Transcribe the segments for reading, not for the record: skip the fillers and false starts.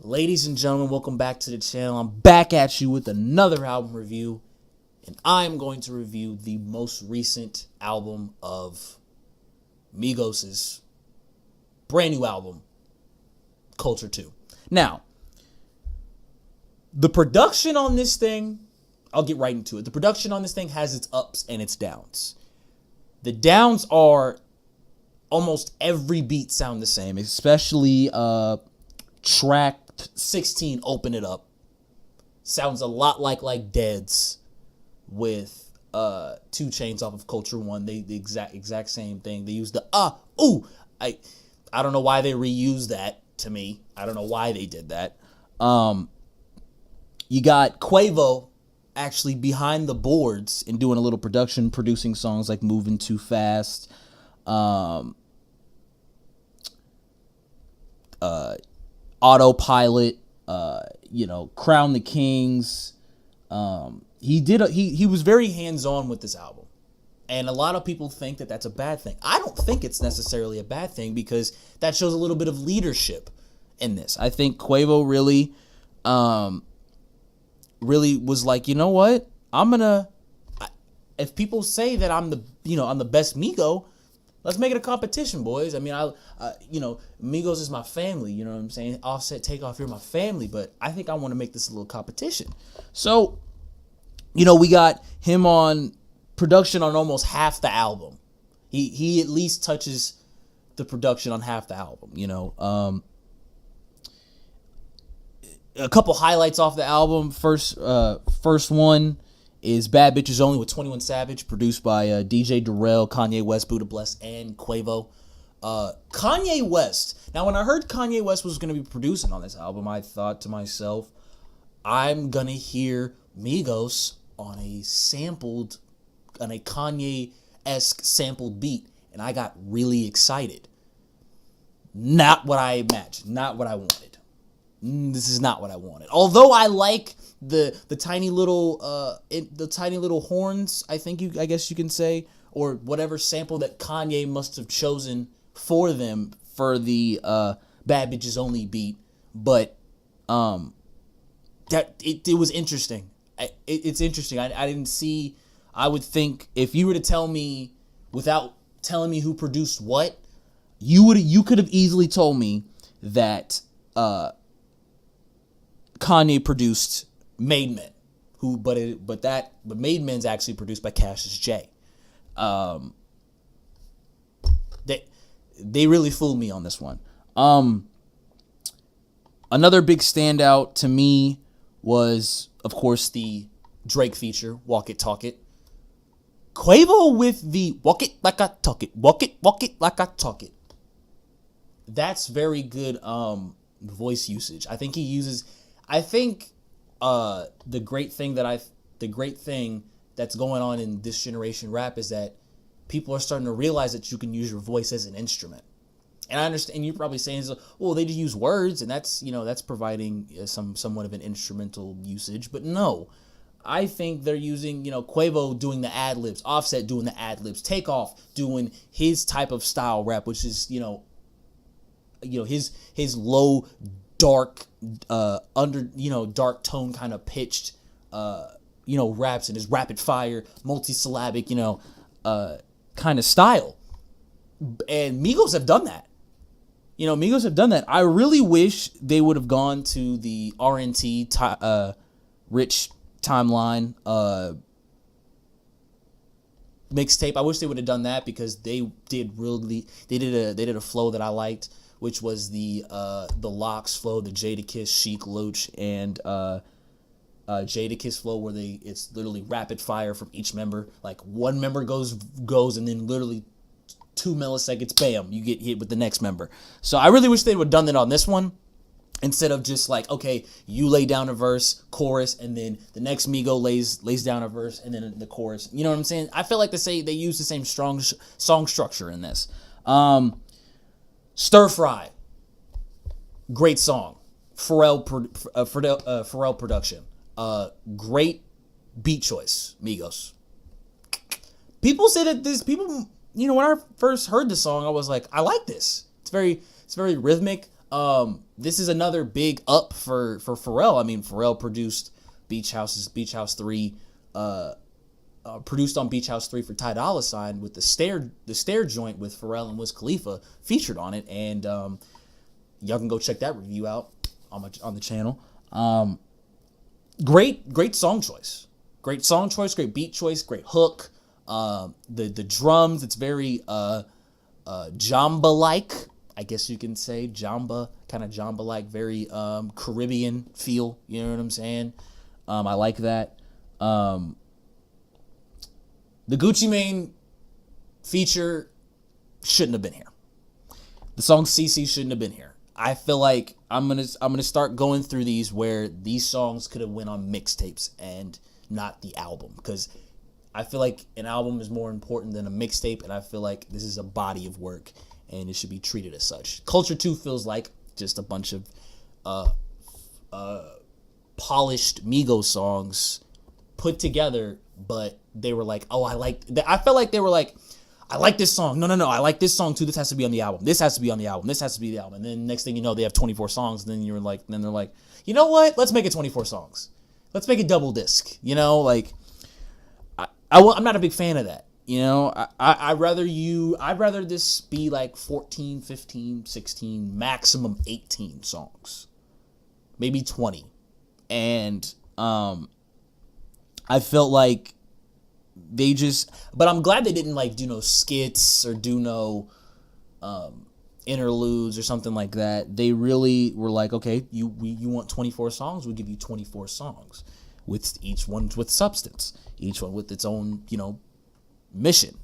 Ladies and gentlemen, welcome back to the channel. I'm back at you with another album review, and I'm going to review the most recent album of Migos' brand new album, Culture 2. Now, the production on this thing, I'll get right into it. The production on this thing has its ups and its downs. The downs are almost every beat sound the same, especially track 16, Open It Up. Sounds a lot like Dead's with 2 Chainz off of Culture 1. The exact same thing. They used the I don't know why they reused that to me. I don't know why they did that. You got Quavo actually behind the boards and doing a little production, producing songs like Moving Too Fast, Autopilot, Crown the Kings. He was very hands-on with this album. And a lot of people think that that's a bad thing. I don't think it's necessarily a bad thing because that shows a little bit of leadership in this. I think Quavo really was like, you know what? If people say that I'm the best Migo, let's make it a competition, boys. I mean, Migos is my family. You know what I'm saying? Offset, Takeoff, you're my family. But I think I want to make this a little competition. So, we got him on production on almost half the album. He at least touches the production on half the album. A couple highlights off the album. First one is Bad Bitches Only with 21 Savage, produced by DJ Darrell, Kanye West, Buddha Bless, and Quavo. Kanye West. Now, when I heard Kanye West was going to be producing on this album, I thought to myself, I'm going to hear Migos on a Kanye-esque sampled beat, and I got really excited. Not what I imagined. Not what I wanted. This is not what I wanted. Although I like the tiny little horns, I guess you can say, or whatever sample that Kanye must have chosen for them for the Bad Bitches Only beat, but that it was interesting. It's interesting. I didn't see. I would think if you were to tell me without telling me who produced what, you could have easily told me that Kanye produced Made Men, but Made Men's actually produced by Cassius J. They really fooled me on this one. Another big standout to me was, of course, the Drake feature, Walk It, Talk It. Quavo with the Walk It Like I Talk It, Walk It Like I Talk It. That's very good voice usage. I think the great thing that's going on in this generation rap is that people are starting to realize that you can use your voice as an instrument. And I understand you're probably saying, well, they just use words, and that's providing somewhat of an instrumental usage. But no, I think they're using, Quavo doing the ad-libs, Offset doing the ad-libs, Takeoff doing his type of style rap, which is, his low, dark, dark tone kind of pitched, raps, and his rapid fire, multi-syllabic, kind of style. And Migos have done that. I really wish they would have gone to the RNT Rich Timeline mixtape. I wish they would have done that because they did a flow that I liked, which was the Locks flow, the Jadakiss, Chic, Loach, and Jadakiss flow, where it's literally rapid fire from each member. Like one member goes, and then literally 2 milliseconds, bam, you get hit with the next member. So I really wish they would have done that on this one, instead of just like, okay, you lay down a verse, chorus, and then the next Migo lays down a verse, and then the chorus. You know what I'm saying? I feel like they use the same strong song structure in this. Stir Fry, great song. Pharrell production. Great beat choice, Migos. People say that when I first heard the song, I was like, I like this. It's very rhythmic. This is another big up for Pharrell. I mean, Pharrell produced Beach House 3, produced on Beach House 3 for Ty Dolla $ign with the stair joint with Pharrell and Wiz Khalifa featured on it, and y'all can go check that review out on the channel. Great song choice. Great song choice, great beat choice, great hook. The drums, it's very Jamba-like, I guess you can say. Kind of Jamba-like, very Caribbean feel, you know what I'm saying? I like that. The Gucci Mane feature shouldn't have been here. The song CC shouldn't have been here. I feel like I'm gonna start going through these where these songs could have went on mixtapes and not the album, because I feel like an album is more important than a mixtape, and I feel like this is a body of work and it should be treated as such. Culture 2 feels like just a bunch of polished Migos songs put together, but they were like, oh, I felt like they were like, I like this song. No, I like this song too. This has to be on the album. This has to be on the album. This has to be the album. And then next thing you know, they have 24 songs. And then they're like, you know what? Let's make it 24 songs. Let's make it double disc. You know, like, I'm not a big fan of that. You know, I'd rather this be like 14, 15, 16, maximum 18 songs, maybe 20. And I felt like but I'm glad they didn't like do no skits or do no interludes or something like that. They really were like, okay, you want 24 songs, we'll give you 24 songs, with each one with substance, each one with its own, mission.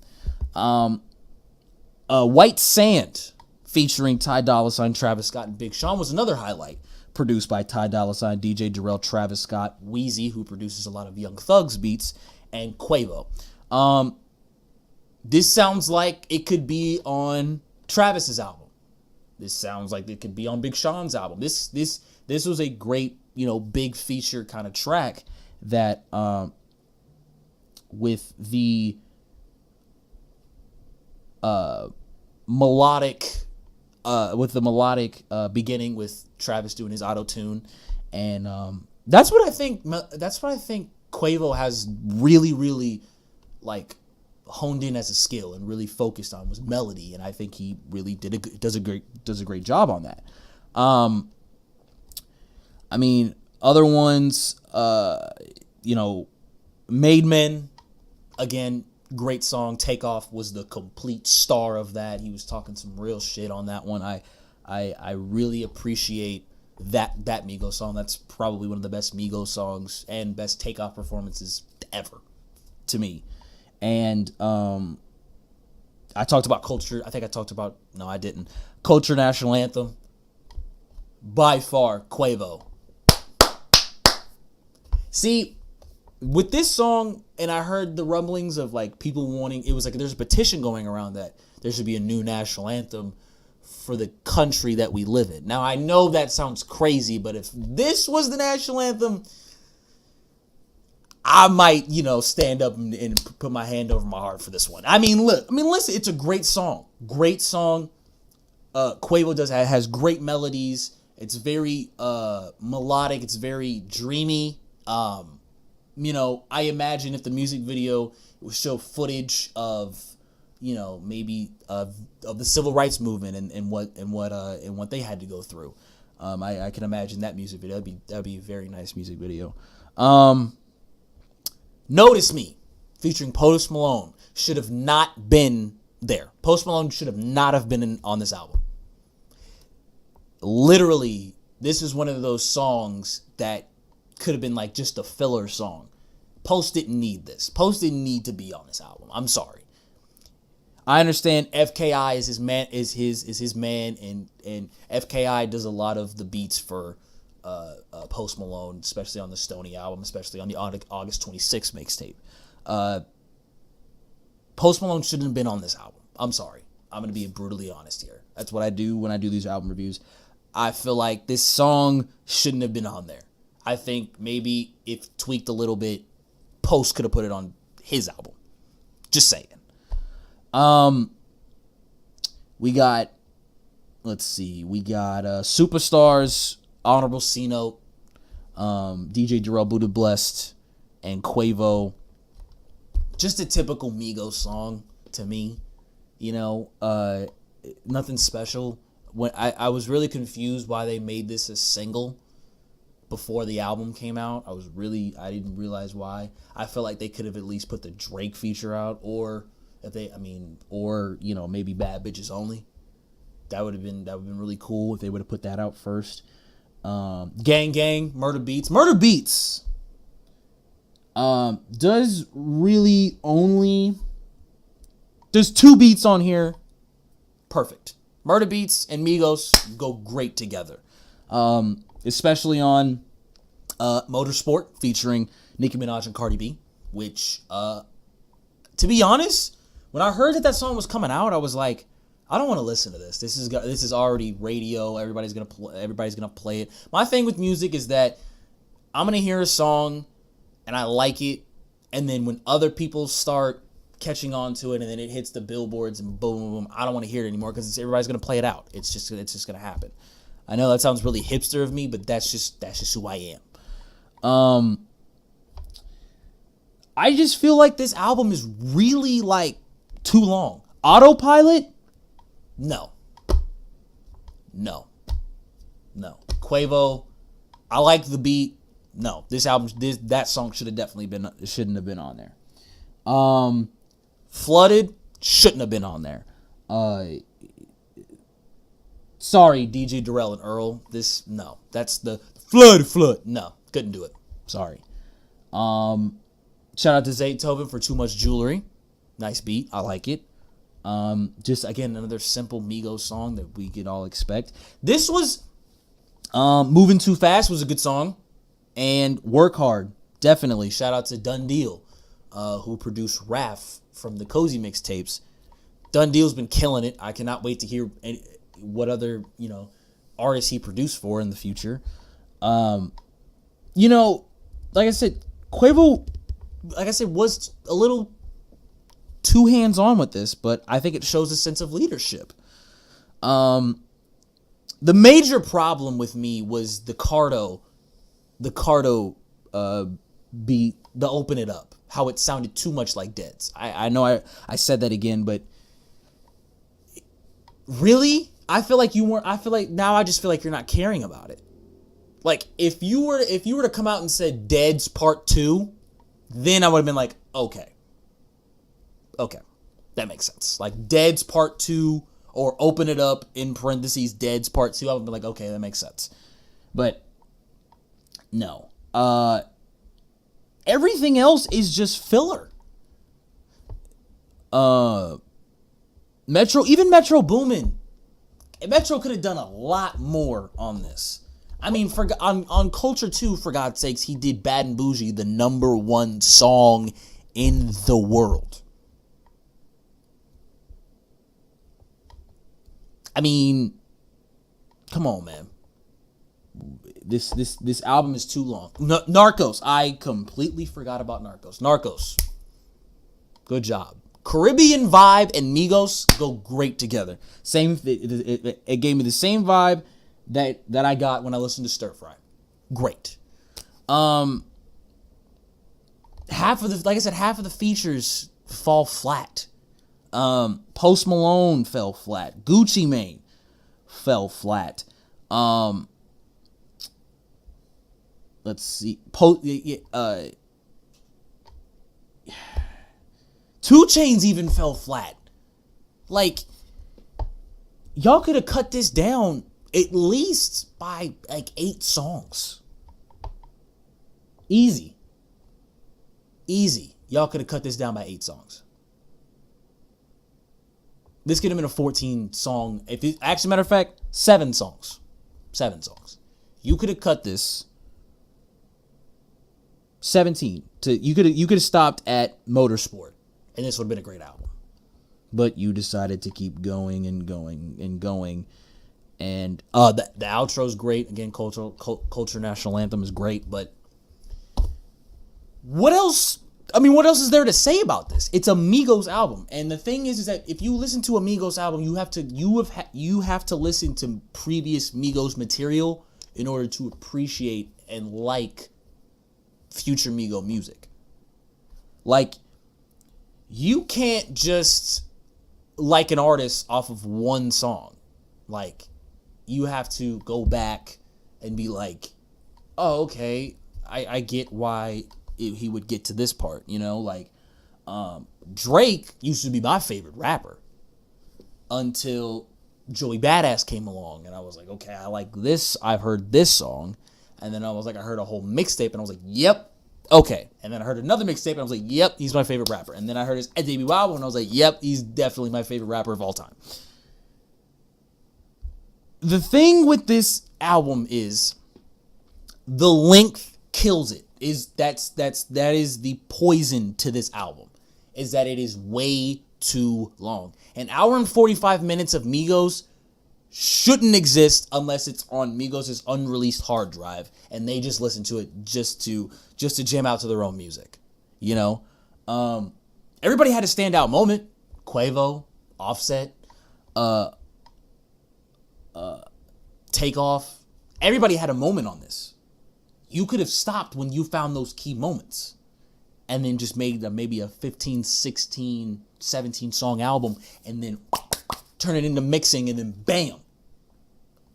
White Sand featuring Ty Dolla $ign, Travis Scott, and Big Sean was another highlight, produced by Ty Dolla $ign, DJ Darrell, Travis Scott, Weezy, who produces a lot of Young Thug's beats, and Quavo. This sounds like it could be on Travis's album. This sounds like it could be on Big Sean's album. This was a great, big feature kind of track that with the melodic beginning with Travis doing his auto-tune, and that's what I think Quavo has really, really like honed in as a skill and really focused on, was melody, and I think he really does a great job on that. I mean, other ones, Made Men, again, great song. Takeoff was the complete star of that. He was talking some real shit on that one. I really appreciate that Migos song. That's probably one of the best Migos songs and best Takeoff performances ever to me. And I talked about Culture. No, I didn't. Culture National Anthem. By far, Quavo. See, with this song, and I heard the rumblings of like people wanting, it was like there's a petition going around that there should be a new national anthem for the country that we live in. Now, I know that sounds crazy, but if this was the national anthem, I might, stand up and put my hand over my heart for this one. Listen, it's a great song. Great song. Quavo has great melodies. It's very melodic. It's very dreamy. I imagine if the music video would show footage of, maybe of the civil rights movement and what they had to go through. I can imagine that music video. That'd be a very nice music video. Notice Me, featuring Post Malone, should have not been there. Post Malone should have not have been on this album. Literally, this is one of those songs that could have been like just a filler song. Post didn't need this. Post didn't need to be on this album. I'm sorry. I understand FKI is his man, and FKI does a lot of the beats for Post Malone, especially on the Stoney album, especially on the August 26th mixtape. Post Malone shouldn't have been on this album. I'm sorry. I'm going to be brutally honest here. That's what I do when I do these album reviews. I feel like this song shouldn't have been on there. I think maybe if tweaked a little bit, Post could have put it on his album. Just saying. We got let's see. We got Superstars, Honorable C Note, DJ Darrell Buddha Blessed, and Quavo. Just a typical Migos song to me. Nothing special. When I was really confused why they made this a single before the album came out. I didn't realize why. I felt like they could have at least put the Drake feature out, or maybe Bad Bitches Only. That would have been really cool if they would have put that out first. Gang Gang, Murder Beats. Murder Beats does really only... There's 2 beats on here. Perfect. Murder Beats and Migos go great together. Especially on Motorsport featuring Nicki Minaj and Cardi B, which, to be honest, when I heard that song was coming out, I was like, I don't want to listen to this. This is already radio. Everybody's gonna play it. My thing with music is that I'm gonna hear a song and I like it, and then when other people start catching on to it and then it hits the billboards and boom, boom, boom, I don't want to hear it anymore because everybody's gonna play it out. It's just gonna happen. I know that sounds really hipster of me, but that's just who I am. I just feel like this album is really like too long. Autopilot? No. Quavo, I like the beat. No, that song shouldn't have been on there. Flooded shouldn't have been on there. Sorry, DJ Darrell and Earl. That's the flood. No, couldn't do it. Sorry. Shout out to Zaytoven for Too Much Jewelry. Nice beat. I like it. Just again, another simple Migos song that we could all expect. This was Moving Too Fast was a good song. And Work Hard, definitely. Shout out to Done Deal, who produced Raph from the Cozy mixtapes. Done Deal's been killing it. I cannot wait to hear what other, artists he produced for in the future. Like I said, Quavo, was a little too hands-on with this, but I think it shows a sense of leadership. The major problem with me was the Cardo beat, the Open It Up, how it sounded too much like Dead's. I know I said that again, but really, I feel like now I just feel like you're not caring about it. Like if you were to come out and said Dead's Part 2, then I would have been like, okay, that makes sense. Like Dead's Part 2 or Open It Up in parentheses Dead's Part 2, I would be like, okay, that makes sense. But no. Everything else is just filler. Metro Boomin. Metro could have done a lot more on this. I mean, on Culture 2, for God's sakes, he did Bad and Bougie, the #1 song in the world. I mean, come on, man. This album is too long. Narcos. I completely forgot about Narcos. Narcos. Good job. Caribbean vibe and Migos go great together. It gave me the same vibe that I got when I listened to Stir Fry. Great. Half of the features fall flat. Post Malone fell flat. Gucci Mane fell flat. Let's see. 2 Chainz even fell flat. Like, y'all could have cut this down at least by like 8 songs. Easy. Y'all could have cut this down by 8 songs. This could have been a 14 song. Actually, matter of fact, 7 songs. 7 songs. You could have cut this 17 you could have stopped at Motorsport, and this would have been a great album. But you decided to keep going and going and going. And the outro's great. Again, Culture National Anthem is great. But what else I mean, what else is there to say about this? It's a Migos album, and the thing is that if you listen to a Migos album, you have to listen to previous Migos material in order to appreciate and like future Migo music. Like, you can't just like an artist off of one song. Like, you have to go back and be like, oh, okay, I get why he would get to this part, you know? Like, Drake used to be my favorite rapper until Joey Badass came along, and I was like, okay, I like this. I've heard this song, and then I was like, I heard a whole mixtape, and I was like, yep, okay. And then I heard another mixtape, and I was like, yep, he's my favorite rapper. And then I heard his debut album, and I was like, yep, he's definitely my favorite rapper of all time. The thing with this album is the length kills it. That is the poison to this album, is that it is way too long. An hour and 45 minutes of Migos shouldn't exist unless it's on Migos' unreleased hard drive and they just listen to it just to jam out to their own music. You know? Everybody had a standout moment. Quavo, Offset, Takeoff. Everybody had a moment on this. You could have stopped when you found those key moments and then just made maybe a 15, 16, 17 song album and then turn it into mixing and then bam,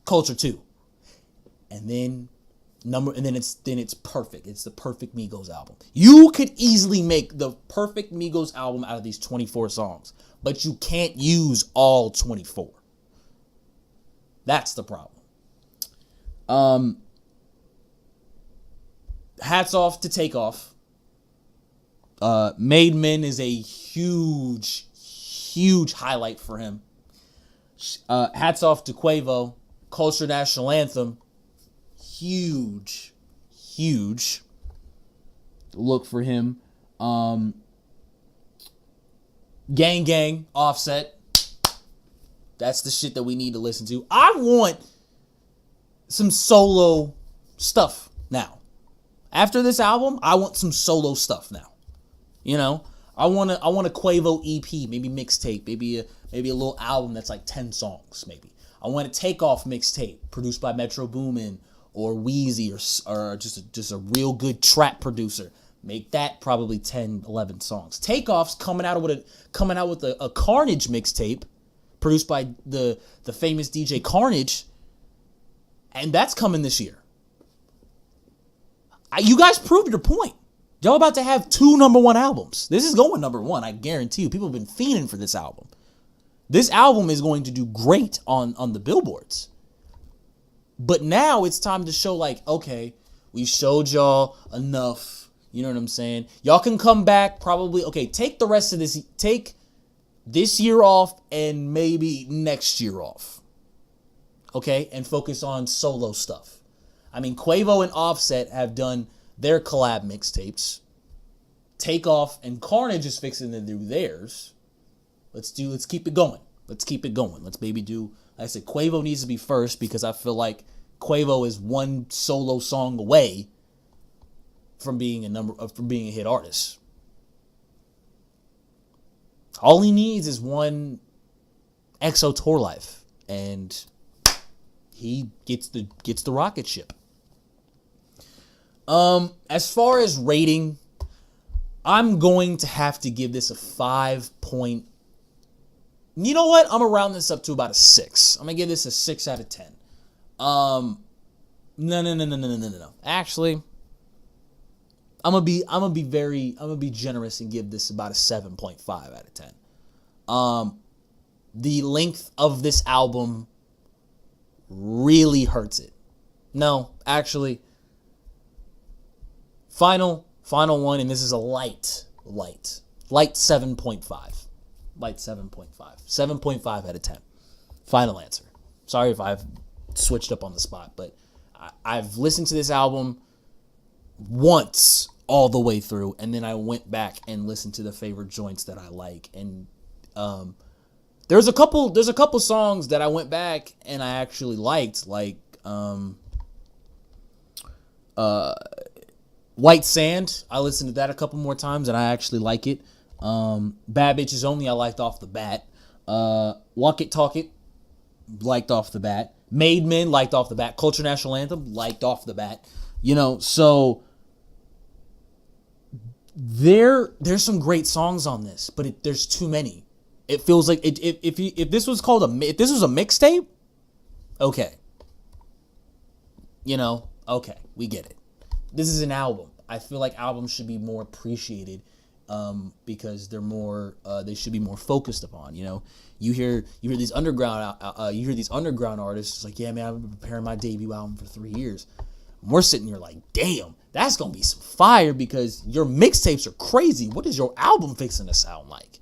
Culture 2. And then it's perfect. It's the perfect Migos album. You could easily make the perfect Migos album out of these 24 songs, but you can't use all 24. That's the problem. Hats off to Takeoff. Made Men is a huge highlight for him. Hats off to Quavo. Culture National Anthem. Huge look for him. Gang Gang, Offset. That's the shit that we need to listen to. I want some solo stuff now. After this album, I want some solo stuff now. You know, I want a Quavo EP, maybe mixtape, maybe a little album that's like 10 songs, maybe. I want a Takeoff mixtape produced by Metro Boomin or Wheezy or just a real good trap producer. Make that probably 10, 11 songs. Takeoff's coming out with a Carnage mixtape produced by the famous DJ Carnage, and that's coming this year. You guys proved your point. Y'all about to have 2 number 1 albums. This is going number 1, I guarantee you. People have been fiending for this album. This album is going to do great on the billboards. But now it's time to show, like, okay, we showed y'all enough. You know what I'm saying? Y'all can come back probably. Okay, take the rest of this. Take this year off and maybe next year off. Okay? And focus on solo stuff. I mean, Quavo and Offset have done their collab mixtapes. Takeoff and Carnage is fixing to do theirs. Let's keep it going. Let's maybe do, like I said, Quavo needs to be first because I feel like Quavo is one solo song away from being a hit artist. All he needs is one EXO tour life, and he gets the rocket ship. As far as rating, I'm going to have to give this a 5 point. You know what? I'm gonna round this up to about a 6. I'm gonna give this a 6 out of 10. No. Actually, I'm gonna be generous and give this about a 7.5 out of 10. The length of this album really hurts it. No, actually, final one, and this is a light 7.5. Light 7.5. 7.5 out of 10. Final answer. Sorry if I've switched up on the spot, but I've listened to this album once all the way through, and then I went back and listened to the favorite joints that I like, and there's a couple songs that I went back and I actually liked, like White Sand, I listened to that a couple more times and I actually like it. Bad Bitches Only, I liked off the bat. Walk It, Talk It, liked off the bat. Made Men, liked off the bat. Culture National Anthem, liked off the bat. So there's some great songs on this, but there's too many. It feels like if this was if this was a mixtape, okay. Okay, we get it. This is an album. I feel like albums should be more appreciated, because they're more they should be more focused upon. You hear these underground artists like, yeah, man, I've been preparing my debut album for 3 years. And we're sitting here like, damn, that's gonna be some fire because your mixtapes are crazy. What is your album fixing to sound like?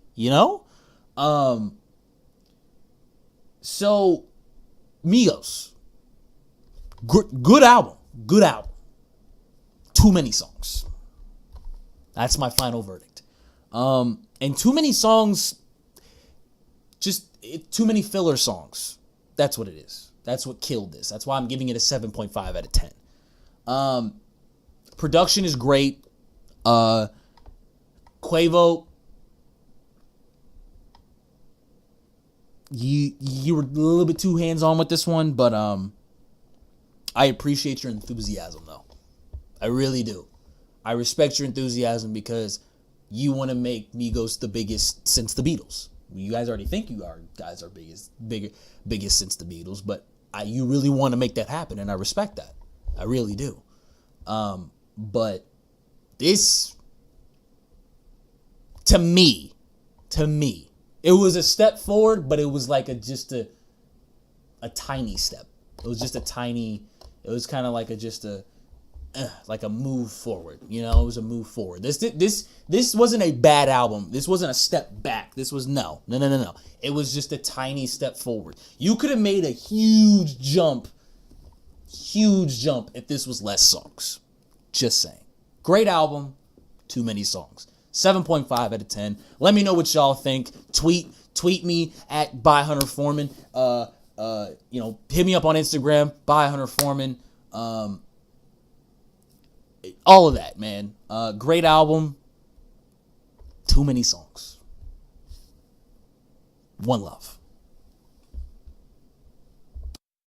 So Migos, good album. Too many songs. That's my final verdict. And too many songs, too many filler songs. That's what it is. That's what killed this. That's why I'm giving it a 7.5 out of 10. Production is great. Quavo, you were a little bit too hands-on with this one, but I appreciate your enthusiasm, though. I really do. I respect your enthusiasm because you want to make Migos the biggest since the Beatles. You guys already think you guys are biggest since the Beatles, but you really want to make that happen, and I respect that. I really do. But this, to me, it was a step forward, but it was like just a tiny step. It was just a tiny. It was kind of like like a move forward. It was a move forward. This wasn't a bad album. This wasn't a step back. This was no. It was just a tiny step forward. You could have made a huge jump if this was less songs. Just saying. Great album, too many songs. 7.5 out of 10. Let me know what y'all think. Tweet me at @ByHunterForeman. Hit me up on Instagram, @HunterForeman. All of that, man. Great album. Too many songs. One love.